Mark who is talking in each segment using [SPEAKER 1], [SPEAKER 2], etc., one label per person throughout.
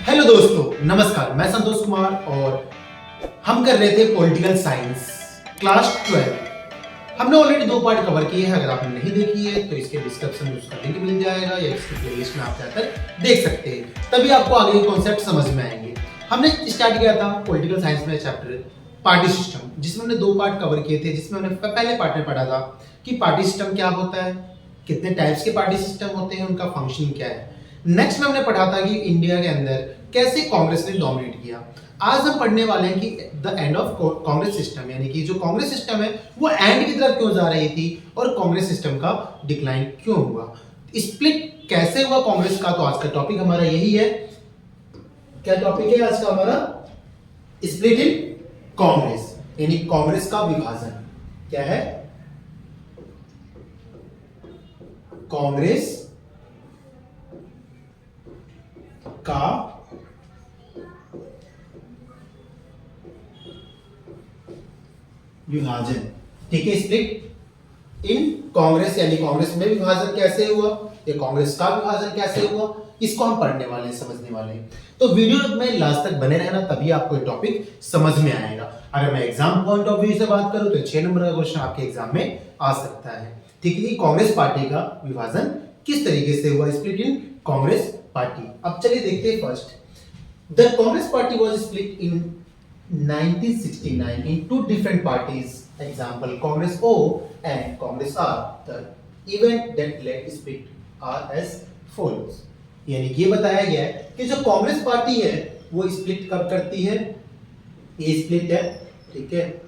[SPEAKER 1] Hello दोस्तों, नमस्कार। मैं संतोष कुमार और हम कर रहे थे पॉलिटिकल साइंस क्लास 12। हमने ऑलरेडी 2 पार्ट कवर किए हैं। अगर आपने नहीं देखी है तो इसके डिस्क्रिप्शन में उसका लिंक मिल जाएगा या इसके प्लेलिस्ट में आप जाकर देख सकते हैं, तभी आपको आगे के कॉन्सेप्ट समझ में आएंगे। हमने स्टार्ट किया था पॉलिटिकल साइंस में चैप्टर पार्टी सिस्टम, जिसमें हमने 2 पार्ट कवर किए थे। जिसमें हमने पहले पार्ट में पढ़ा था कि पार्टी सिस्टम क्या होता है, कितने टाइप्स के पार्टी सिस्टम होते हैं, उनका फंक्शन क्या है। नेक्स्ट में हमने पढ़ा था कि इंडिया के अंदर कैसे कांग्रेस ने डोमिनेट किया। आज हम पढ़ने वाले हैं कि the end of Congress system, यानी कि जो कांग्रेस सिस्टम है वो एंड की तरफ क्यों जा रही थी और कांग्रेस सिस्टम का डिक्लाइन क्यों हुआ, स्प्लिट कैसे हुआ कांग्रेस का। तो आज का टॉपिक हमारा यही है। क्या टॉपिक है आज का हमारा? स्प्लिट इन कांग्रेस, यानी कांग्रेस का विभाजन। क्या है? कांग्रेस का विभाजन। ठीक है, स्प्लिट इन कांग्रेस, यानी कांग्रेस में विभाजन कैसे हुआ या कांग्रेस का विभाजन कैसे हुआ, इसको हम पढ़ने वाले हैं, समझने वाले हैं। तो वीडियो में लास्ट तक बने रहना, तभी आपको ये टॉपिक समझ में आएगा। अगर मैं एग्जाम पॉइंट ऑफ व्यू से बात करूं तो 6 नंबर का क्वेश्चन आपके एग्जाम में आ सकता है। ठीक है, कांग्रेस पार्टी का विभाजन किस तरीके से हुआ, स्प्लिट इन कांग्रेस पार्टी। अब चलिए देखते हैं। First, the Congress party was split in 1969 in 2 different parties. Example: Congress O and Congress R. The event that led split are as follows. यानी ये बताया गया है कि जो कांग्रेस पार्टी है वो स्प्लिट कब करती है। ये स्प्लिट है, ठीक है,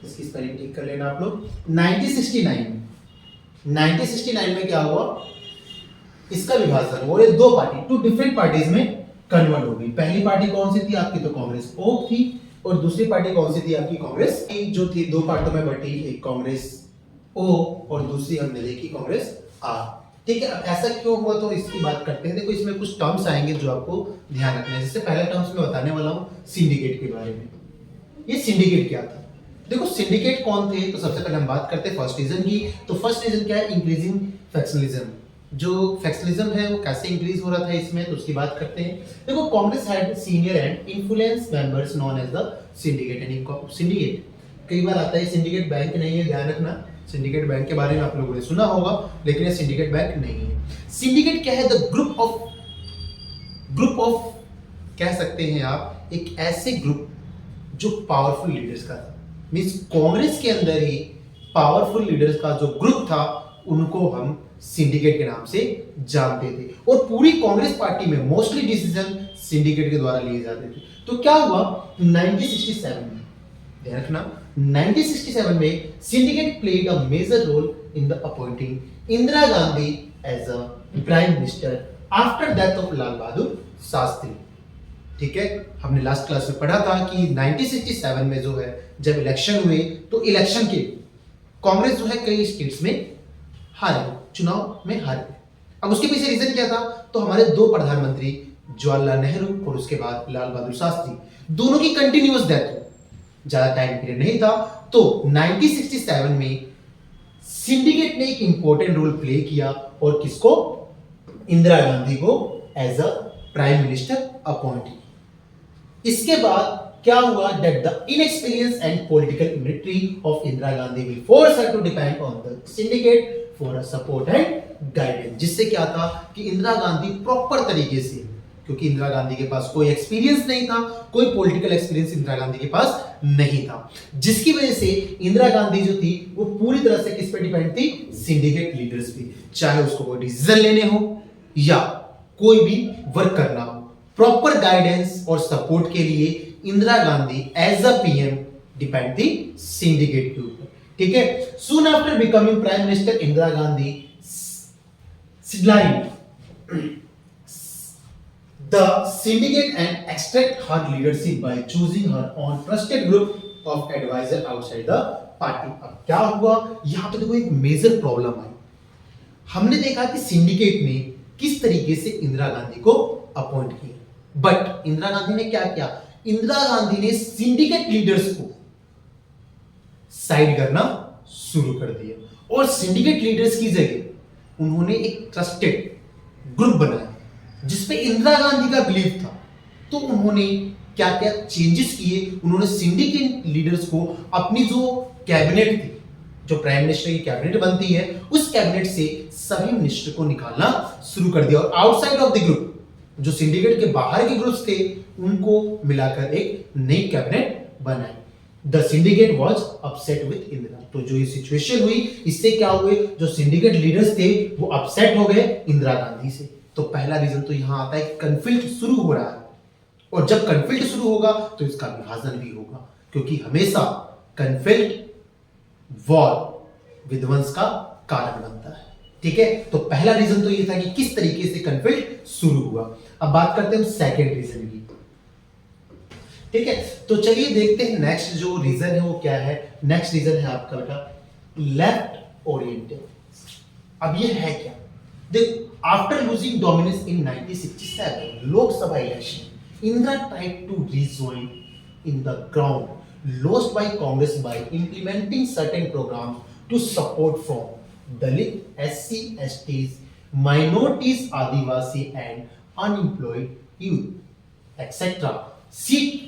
[SPEAKER 1] इसकी स्पेलिंग ठीक कर लेना आप लोग। 1969 में क्या हुआ, इसका विभाजन वो 2 पार्टी, 2 डिफरेंट पार्टीज में कन्वर्ट हो गई। पहली पार्टी कौन सी थी आपकी? तो कांग्रेस ओ थी। और दूसरी पार्टी कौन सी थी आपकी? कांग्रेस जो थी 2 पार्टों में बटी, एक कांग्रेस ओ और दूसरी हमने देखी कांग्रेस आर। ठीक है, अब ऐसा क्यों हुआ तो इसकी बात करते हैं। देखो, इसमें कुछ टर्म्स आएंगे जो आपको ध्यान रखना है। जैसे पहला टर्म्स मैं बताने वाला हूँ सिंडिकेट के बारे में। ये सिंडिकेट क्या था? देखो, सिंडिकेट कौन थे, तो सबसे पहले हम बात करते हैं फर्स्ट रीजन की। तो फर्स्ट रीजन क्या है? Increasing factionalism. जो फैक्शनलिज्म है वो कैसे इंक्रीज हो रहा था इसमें, तो उसकी बात करते हैं। देखो, Congress had senior and influence members known as the syndicate. यानी सिंडिकेट कई बार आता है, सिंडिकेट बैंक नहीं है, ध्यान रखना। सिंडिकेट बैंक के बारे में आप लोगों ने सुना होगा, लेकिन ये सिंडिकेट बैंक नहीं है। सिंडिकेट क्या है? द ग्रुप ऑफ कह सकते हैं आप, एक ऐसे ग्रुप जो पावरफुल लीडर्स का था। मींस कांग्रेस के अंदर ही पावरफुल लीडर्स का जो ग्रुप था उनको हम सिंडिकेट के नाम से जानते थे। और पूरी कांग्रेस पार्टी में मोस्टली डिसीजन सिंडिकेट के द्वारा लिए जाते थे। तो क्या हुआ 1967 में, ध्यान रखना, 1967 में syndicate played a major role in the appointing Indira Gandhi as a prime minister after death of Lal Bahadur Shastri. ठीक है, हमने लास्ट क्लास में पढ़ा था कि 1967 में जो है जब इलेक्शन हुए तो इलेक्शन के कांग्रेस जो है कई स्टेट्स में हारे, चुनाव में हारे। अब उसके पीछे रीजन क्या था? तो हमारे 2 प्रधानमंत्री जवाहरलाल नेहरू और उसके बाद लाल बहादुर शास्त्री, दोनों की कंटिन्यूअस डेथ हुई, ज्यादा टाइम पीरियड नहीं था। तो 1967 में सिंडिकेट ने एक इंपॉर्टेंट रोल प्ले किया और किसको? इंदिरा गांधी को as a prime minister appoint किया। इसके बाद क्या हुआ? That the inexperience and political immunity of Indira Gandhi will force her to depend on the syndicate for support and guidance. जिससे क्या था कि इंदिरा गांधी प्रॉपर तरीके से, क्योंकि इंदिरा गांधी के पास कोई एक्सपीरियंस नहीं था, कोई पॉलिटिकल एक्सपीरियंस इंदिरा गांधी के पास नहीं था, जिसकी वजह से इंदिरा गांधी जो थी वो पूरी तरह से किस पे डिपेंड थी? सिंडिकेट लीडर्स पे। चाहे उसको कोई डिसीजन लेने हो या कोई भी वर्क करना हो, प्रॉपर गाइडेंस और सपोर्ट के लिए Indira Gandhi as a PM depend थी सिंडिकेट के ऊपर। ठीक है, soon after becoming prime minister Indira Gandhi sideline the syndicate and extract her leadership by choosing her own trusted group of advisor outside the party। अब क्या हुआ यहां पे? देखो, एक मेजर प्रॉब्लम आई। हमने देखा कि सिंडिकेट ने किस तरीके से इंदिरा गांधी को अपॉइंट किया, बट इंदिरा गांधी ने क्या किया? इंदिरा गांधी ने सिंडिकेट लीडर्स को साइड करना शुरू कर दिया और सिंडिकेट लीडर्स की जगह उन्होंने एक ट्रस्टेड ग्रुप बनाया जिसपे इंदिरा गांधी का बिलीव था तो उन्होंने क्या क्या चेंजेस किए, उन्होंने सिंडिकेट लीडर्स को अपनी जो कैबिनेट थी, जो प्राइम मिनिस्टर की कैबिनेट बनती है, उस कैबिनेट से सभी मिनिस्टर को निकालना शुरू कर दिया और आउटसाइड ऑफ द ग्रुप, जो सिंडिकेट के बाहर के ग्रुप्स थे, उनको मिलाकर एक नई कैबिनेट बनाई। The syndicate was upset with Indira. तो जो ये सिचुएशन हुई, इससे क्या हुए, जो सिंडिकेट लीडर्स थे वो अपसेट हो गए इंदिरा गांधी से। तो पहला रीजन तो यहां आता है कि कन्फ्लिक्ट शुरू हो रहा है, और जब कन्फ्लिक्ट शुरू होगा तो इसका विभाजन भी होगा, क्योंकि हमेशा कन्फ्लिक्ट, वॉर विध्वंस का कारण बनता है। ठीक है, तो पहला रीजन तो ये था कि किस तरीके से कन्फ्लिक्ट शुरू हुआ। अब बात करते हैं हम सेकेंड रीजन की। ठीक है, तो चलिए देखते हैं नेक्स्ट जो रीजन है वो क्या है। नेक्स्ट रीजन है आपका बेटा लेफ्ट ओरिएंटेड। अब ये है क्या, देखो, after losing dominance in 1967 Lok Sabha election, Indira tried to rejoin in the ground lost by Congress by implementing certain programs to support from Dalit, SC, STs, minorities, Adivasi and unemployed youth, etc. Seek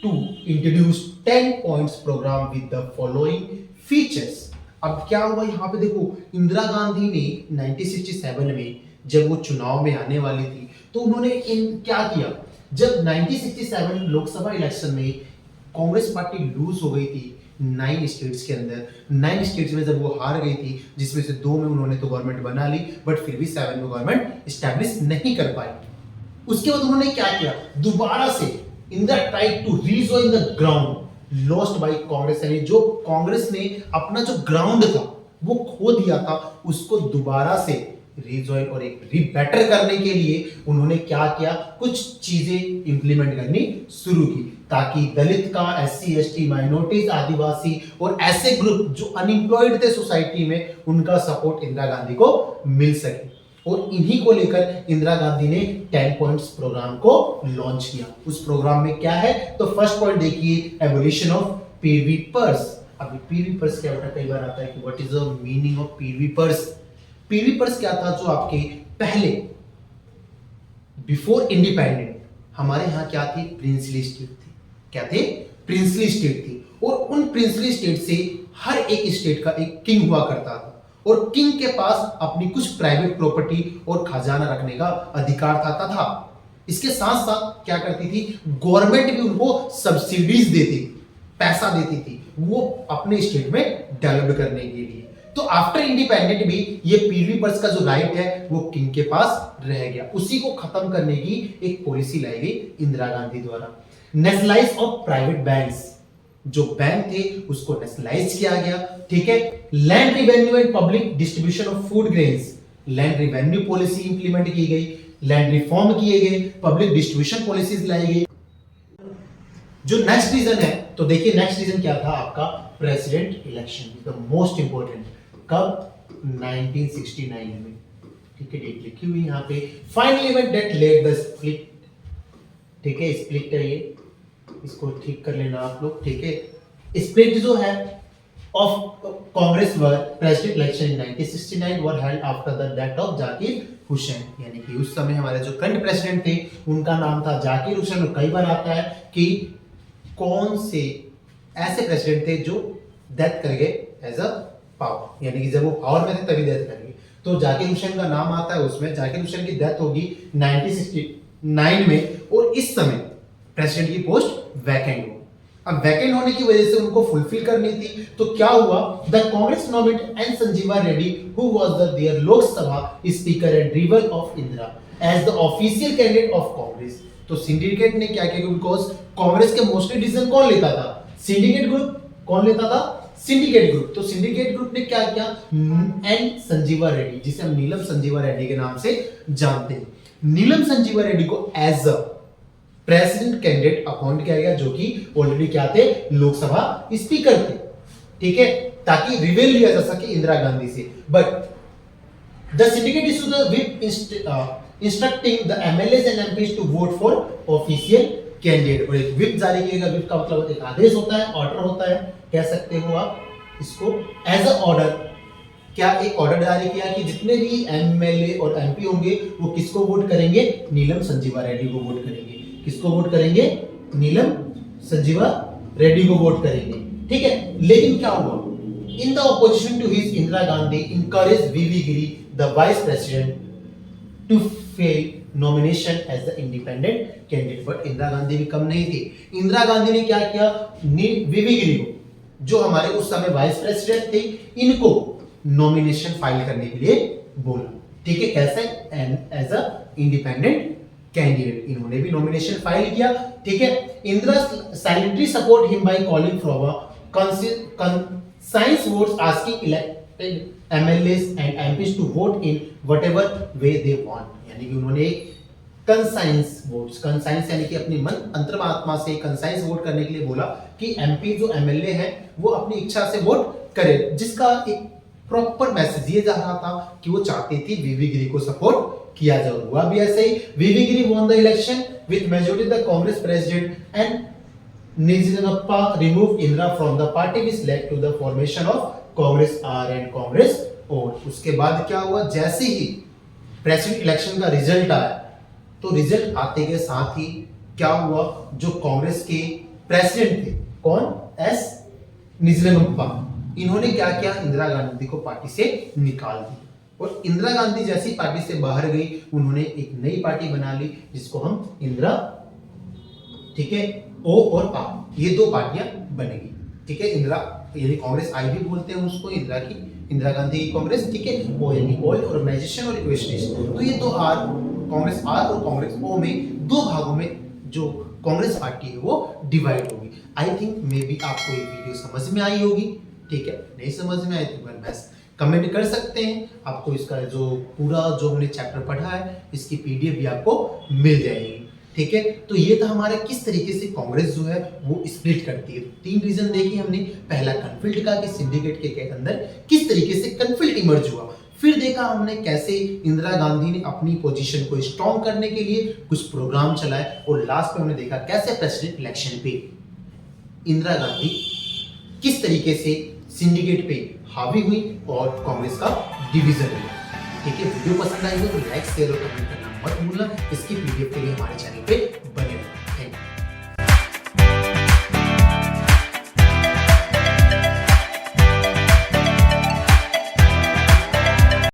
[SPEAKER 1] to introduce 10 points program with the following features. अब क्या हुआ यहाँ पे देखो, इंदिरा गांधी ने 1967 में जब वो चुनाव में आने वाली थी तो उन्होंने क्या किया, जब 1967 लोकसभा इलेक्शन में कांग्रेस पार्टी लूज हो गई थी 9 स्टेट्स के अंदर, 9 स्टेट्स में जब वो हार गई थी, जिसमें से 2 में उन्होंने तो गवर्नमेंट बना ली, बट फिर भी 7 में गवर्नमेंट स्टैब्लिश नहीं कर पाई। उसके बाद उन्होंने क्या किया, दोबारा से Indira tried to rejoin the ground lost by Congress, यानी जो कांग्रेस ने अपना जो ग्राउंड था वो खो दिया था, उसको दोबारा से रीजॉइन और एक रीबेटर करने के लिए उन्होंने क्या किया, कुछ चीजें इंप्लीमेंट करनी शुरू की, ताकि दलित का, एससी एसटी, माइनॉरिटीज, आदिवासी और ऐसे ग्रुप जो अनएम्प्लॉयड थे सोसाइटी में, उनका सपोर्ट इंदिरा गांधी को मिल सके। और इन्हीं को लेकर इंदिरा गांधी ने 10 पॉइंट्स प्रोग्राम को लॉन्च किया। उस प्रोग्राम में क्या है, तो फर्स्ट पॉइंट देखिए, एबोलिशन ऑफ पीवी पर्स। अब पीवी पर्स क्या बेटा, कई बार आता है कि what is the meaning of PV purse. PV purse क्या था, जो आपके पहले बिफोर इंडिपेंडेंट हमारे यहाँ क्या थी, प्रिंसली स्टेट थी। क्या थे, प्रिंसली स्टेट थी, और उन प्रिंसली स्टेट से हर एक स्टेट का एक किंग हुआ करता था, और किंग के पास अपनी कुछ प्राइवेट प्रॉपर्टी और खजाना रखने का अधिकार था। इसके साथ साथ क्या करती थी, गवर्नमेंट भी उनको सब्सिडीज देती, पैसा देती थी, वो अपने स्टेट में डेवलप करने के लिए। तो आफ्टर इंडिपेंडेंट भी ये पीवी पर्स का जो राइट है वो किंग के पास रह गया। उसी को खत्म करने की एक पॉलिसी लाई गई इंदिरा गांधी द्वारा। नेशनलाइज ऑफ प्राइवेट बैंक्स, जो बैंक थे उसको नेशनलाइज किया गया। ठीक है, land revenue and public distribution of food grains, land revenue policy implement की गई, लैंड रिफॉर्म किए गए, पब्लिक डिस्ट्रीब्यूशन पॉलिसीज लाई गई। जो नेक्स्ट रीजन है, तो देखिए नेक्स्ट रीजन क्या था आपका, president election, the most important. कब, 1969 में। ठीक है, डेट लिखी हुई यहाँ पे। Final event that led the split. ठीक है, स्प्लिट है ये, इसको ठीक कर लेना आप लोग। ठीक है, स्प्लिट जो है of Congress were president election in 1969 were held after the death of Zakir Hussain, यानी कि उस समय हमारे जो करंट प्रेसिडेंट थे उनका नाम था जाकिर हुसैन। और कई बार आता है कि कौन से ऐसे प्रेसिडेंट थे जो डेथ कर गए एज अ पावर, यानी कि जब वो पावर में थे तभी डेथ कर गए, तो जाकिर हुसैन का नाम आता है उसमें। जाकिर हुसैन की डेथ होगी 1969 में, और इस समय प्रेसिडेंट की पोस्ट वैकेंट हो। अब वैकेंट होने की वजह से उनको फुलफिल करनी थी, तो क्या हुआ, the Congress nominated N Sanjiva Reddy who was the there Lok Sabha speaker and rival of Indira as the official candidate of Congress. तो सिंडिकेट ने क्या किया, बिकॉज कांग्रेस के मोस्टली डिसीजन कौन लेता था, सिंडिकेट ग्रुप। कौन लेता था, सिंडिकेट ग्रुप। तो सिंडिकेट ग्रुप ने क्या किया, एन संजीवा रेड्डी, जिसे हम नीलम संजीवा रेड्डी के नाम से जानते हैं, नीलम संजीवा रेड्डी को as a president candidate appoint किया गया, जो कि ऑलरेडी क्या थे, लोकसभा स्पीकर थे। ठीक है, ताकि रिवेल लिया जा सके इंदिरा गांधी से। But the syndicate issue the whip instructing the MLAs and MPs to vote for official candidate. और एक व्हिप जारी किया गया। व्हिप का मतलब एक आदेश होता है, ऑर्डर होता है, कह सकते हो आप इसको एज अ ऑर्डर। क्या एक ऑर्डर जारी किया कि जितने भी एमएलए और एमपी होंगे वो किसको वोट करेंगे, नीलम संजीवा रेड्डी को वोट करेंगे। किसको वोट करेंगे? नीलम संजीवा रेड्डी को वोट करेंगे, ठीक है। लेकिन क्या हुआ? In the opposition to his, Indira Gandhi encouraged V V Giri the vice president to fail nomination as the independent candidate. But Indira Gandhi भी कम नहीं थी। इंदिरा गांधी ने क्या किया? वीवी गिरी को, जो हमारे उस समय वाइस प्रेसिडेंट थे, इनको नॉमिनेशन फाइल करने के लिए बोला, ठीक है। कैसे? एज अ इंडिपेंडेंट कैंडिडेट इन्होंने भी नॉमिनेशन फाइल किया, ठीक है। Indira silently support him by calling for conscience votes, asking elected MLAs and MPs to vote in whatever way they want। यानी कि उन्होंने कंसाइंस वोट्स, कंसाइंस यानी कि अपनी मन अंतरात्मा से कंसाइंस वोट करने के लिए बोला कि MP जो MLA हैं वो अपनी इच्छा से वोट करे, जिसका एक प्रॉपर मैसेज ये जा रहा था कि वो चाहती थी वीवी गिरी को सपोर्ट किया जाए। हुआ भी ऐसे ही। वीवी गिरी won the election with majority the Congress president and Nijinappa removed Indira from the party, which led to the formation of Congress R and Congress O. उसके बाद क्या हुआ? जैसे ही प्रेसिडेंट इलेक्शन का रिजल्ट आया, तो रिजल्ट आते के साथ ही क्या हुआ? जो कांग्रेस के प्रेसिडेंट थे, कौन? एस निजलंगप्पा, इन्होंने क्या किया? इंदिरा गांधी को पार्टी से निकाल दिया। और इंदिरा गांधी जैसी पार्टी से बाहर गई, उन्होंने एक नई पार्टी बना ली जिसको हम इंदिरा, ठीक है, ओ और आ, ये दो पार्टियां बनेगी, ठीक है। इंदिरा यानी कांग्रेस आई भी बोलते हैं उसको, इंदिरा की, इंदिरा गांधी की कांग्रेस, ठीक है। ओ यानी ओल्ड ऑर्गेनाइजेशन और इक्वेशनेशन। तो ये दो आर, कांग्रेस आर और कांग्रेस ओ में दो भागों में जो कांग्रेस पार्टी है वो डिवाइड होगी। आई थिंक मे बी आपको ये वीडियो समझ में आई होगी, ठीक है। नहीं समझ में आई तो बस कमेंट कर सकते हैं। आपको इसका जो पूरा जो हमने चैप्टर पढ़ा है, इसकी PDF भी आपको मिल जाएगी, ठीक है। तो ये था हमारा किस तरीके से कांग्रेस जो है वो स्प्लिट करती है। तीन रीजन देखे हमने। पहला कन्फ्लिक्ट का कि सिंडिकेट के अंदर किस तरीके से कन्फ्लिक्ट इमर्ज हुआ। फिर देखा हमने कैसे इंदिरा गांधी ने अपनी पोजीशन को स्ट्रॉन्ग करने के लिए कुछ प्रोग्राम चलाए, और लास्ट में हमने देखा कैसे प्रेसिडेंट इलेक्शन पे इंदिरा गांधी किस तरीके से सिंडिकेट पे हावी हुई और कांग्रेस का डिवीजन हुआ, ठीक है। वीडियो पसंद आई हो तो लाइक शेयर और कमेंट करना मत भूलना। इसकी PDF के लिए हमारे चैनल पे